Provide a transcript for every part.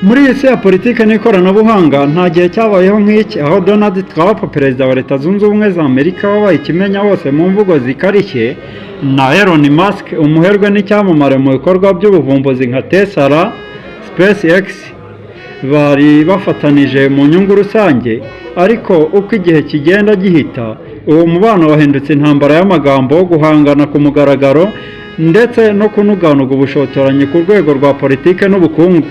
Muri iyi si ya politiki n'ikoranabuhanga nta gihe cyabayeho nk'iki aho Donald Trump perezida wa Leta Zunze Ubumwe za Amerika wabaye ikimenya hose mu mvugo zikarishye na Elon Musk umuherwe n'icyamamare mu bikorwa by'ubuvumbuzi nka Tesla, SpaceX bari bafatanije mu nyungu rusange, ariko uko igihe kigenda gihita uwo mubano wahindutse intambara y'amagambo wo guhangana ku mugaragaro ndetse no kunuganuga ubushotoranyi ku rwego rwa politiki n'ubukungu.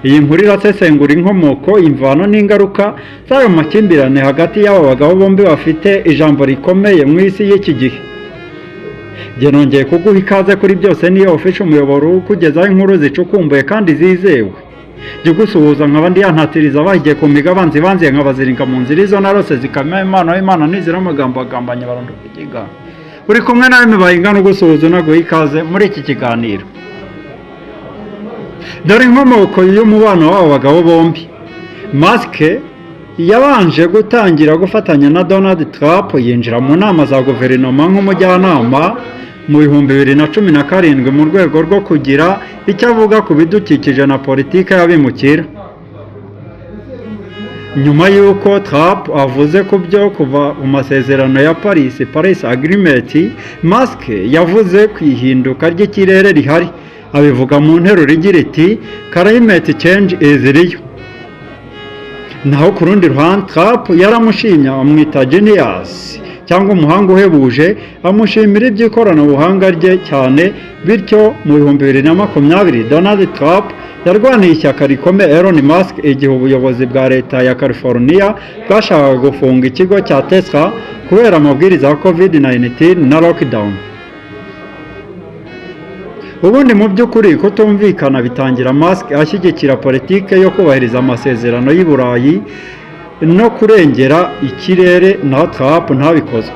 Iyi nkuru irasesengura inkomoko, imvano n'ingaruka z'ayo makimbirane hagati y'aba bagabo bombi bafite ijambo rikomeye mu isi y'iki gihe. Jye nongeye kuguha ikaze kuri byose niyo ufishe umuyoboro ukugezaho inkuru zicukumbuye kandi zizewe. Jya ugusuhuza nkaba ndi yantatiriza bahigiye ku migabanzi banziye nkabaziringa mu nzira izo narose zikamya impano y'Imana nizira amagambo agambanye barondo kukiga. Uri kumwe nawe mibayingana ugusuhuza unaguha ikaze muri iki kiganiro. Dore inkomoko y'umubano w'abo bagabo bombi. Musk yabanje gutangira gufatanya na Donald Trump yinjira mu nama za guverinoma nk'umujyanama mu 2017 mu rwego rwo kugira icyo avuga ku bidukikije na politiki y'abimukira. Nyuma y'uko Trump avuze ku byo kuva mu masezerano ya Paris Agreement, Musk yavuze ku ihinduka ry'ikirere rihari, abivuga mu nteruro igira iti climate change is real. Naho ku rundi ruhande Trump yaramushimye amwita genius cyangwa umuhanga uhebuje, amushimira iby'ikoranabuhanga rye cyane, bityo mu 2020 Donald Trump yarwaniye ishyaka rikomeye Elon Musk igihe ubuyobozi bwa leta ya California bwashakaga gufunga ikigo cya Tesla kubera amabwiriza ya COVID-19 na lockdown. Ubundi mu by'ukuri kutumvikana bitangira Musk ashyigikira politike yo kubahiriza amasezerano y'i Burayi no kurengera ikirere, na Trump ntabikoze.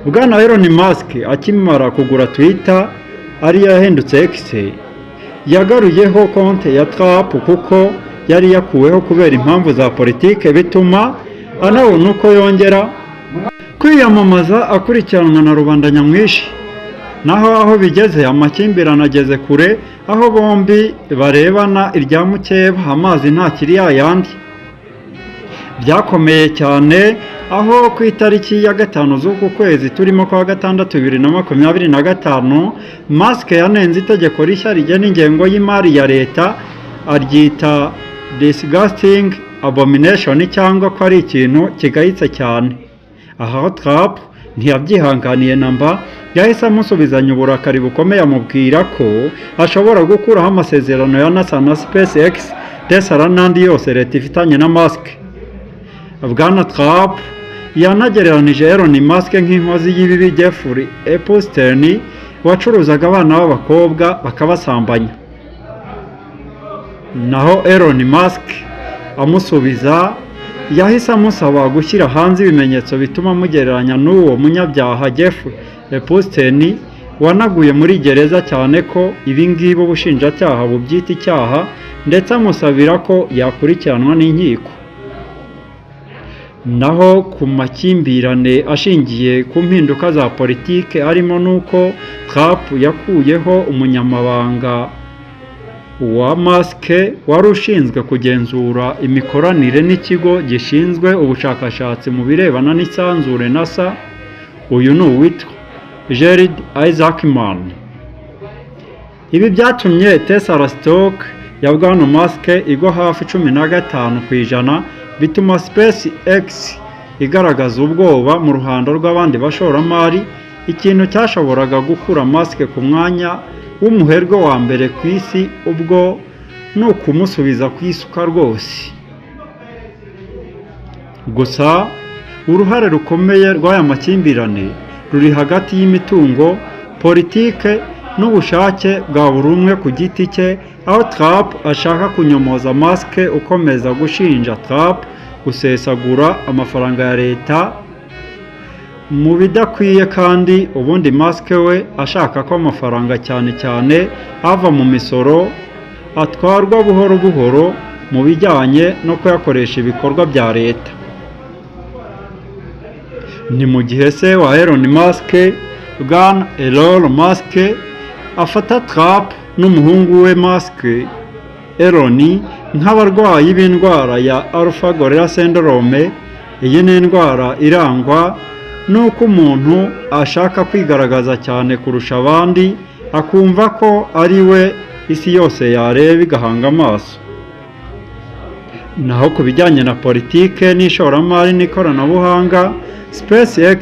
Bwana Elon Musk akimara kugura Twitter ariyo yahindutse X, yagaruyeho konti ya Trump kuko yari yakuweho kubera impamvu za politike, bituma anabona uko yongera kwiyamamaza akurikiranwa na rubanda nyamwinshi. Naho aho bigeze amakimbirane ageze kure, aho bombi barebana irya mukeba amazi ntakiri yayandi. Byakomeye cyane aho ku itariki ya 5 z'uku kwezi turimo kwa gatandatu 2025 Musk yanenze itegeko rishya rigena ingengo y'imari ya leta, aryita disgusting abomination cyangwa ko ari ikintu kigayitse cyane. Aha Trump ntiyabyihanganiye namba, yahise amusubizanya uburakari bukomeye amubwira ko ashobora gukuraho amasezerano ya NASA na SpaceX, Tesla n'andi yose leta ifitanye na Musk. Bwana Trump yanagereranije Elon Musk nk'inkozi y'ibibi Jeffrey Epstein wacuruzaga abana b'abakobwa bakabasambanya. Naho Elon Musk amusubiza yahise amusaba gushyira hanze ibimenyetso bituma amugereranya n'uwo munyabyaha Jeffrey Epstein wanaguye muri gereza, cyane ko ibingibi ubushinjacyaha bubyita icyaha, ndetse amusabira ko yakurikiranwa n'inkiko. Naho ku makimbirane ashingiye ku mpinduka za politike arimo nuko Trump yakuyeho umunyamabanga wa Musk wari ushinzwe kugenzura imikoranire n'ikigo gishinzwe ubushakashatsi mu birebana n'isanzure NASA, uyu ni uwitwa Jared Isaacman. Ibi byatumye Tesla stock ya Bwana Musk igwa hafi 15%, bituma SpaceX igaragaza ubwoba mu ruhando rw'abandi bashoramari, ikintu cyashoboraga gukura Musk ku mwanya w'umuherwe wa mbere ku isi, ubwo ni ukumusubiza ku isuka rwose. Gusa uruhare rukomeye rw'aya makimbirane ruri hagati y'imitungo, politike n'ubushake bwa buri umwe ku giti cye, aho Trump ashaka kunyomoza Musk ukomeza gushinja Trump gusesagura amafaranga ya leta mu bidakwiye, kandi ubundi Musk we ashaka ko amafaranga cyane cyane ava mu misoro atwarwa buhoro buhoro mu bijyanye no kuyakoresha ibikorwa bya leta. Ni mu gihe se wa Elon Musk, Bwana Elon Musk afata Trump n'umuhungu we Musk Elon nk'abarwayi b'indwara ya Alpha Gorilla Syndrome. Iyi ni indwara irangwa n'uko umuntu ashaka kwigaragaza cyane kurusha abandi, akumva ko ari we isi yose yareba igahanga amaso. Naho ku bijyanye na politike n'ishoramari n'ikoranabuhanga, SpaceX,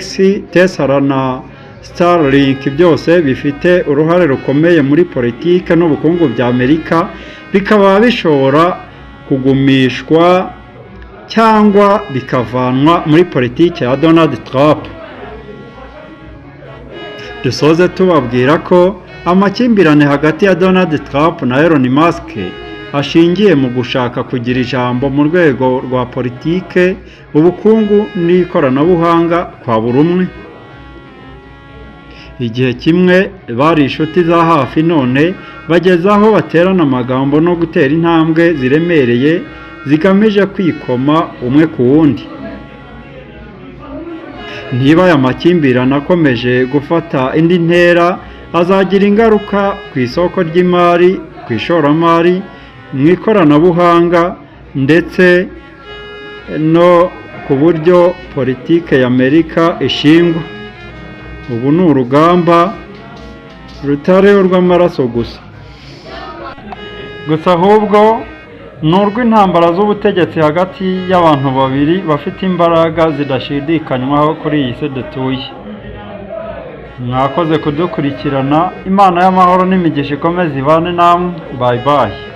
Tesla na Starlink byose bifite uruhare rukomeye muri politike n'ubukungu bya Amerika, bikaba bishobora kugumishwa cyangwa bikavanwa muri politike ya Donald Trump. Dusoze tubabwira ko amakimbirane hagati ya Donald Trump na Elon Musk ashingiye mu gushaka kugira ijambo mu rwego rwa politike, ubukungu n'ikoranabuhanga kwa buri umwe. Igihe kimwe bari inshuti za hafi, none bageze aho baterana amagambo no gutera intambwe ziremereye zigamije kwikoma umwe ku wundi. Niba aya makimbirane akomeje gufata indi ntera, azagira ingaruka ku isoko ry'imari, ku ishoramari, mu ikoranabuhanga ndetse no ku buryo politike y'Amerika ishingwa. Ubu ni urugamba rutari urw'amaraso gusa ahubwo ni urw'intambara z'ubutegetsi hagati y'abantu babiri bafite imbaraga zidashidikanywaho kuri iyi si dutuye. Mwakoze kudukurikirana. Imana y'amahoro n'imigisha ikomeze ibane namwe. Bye bye.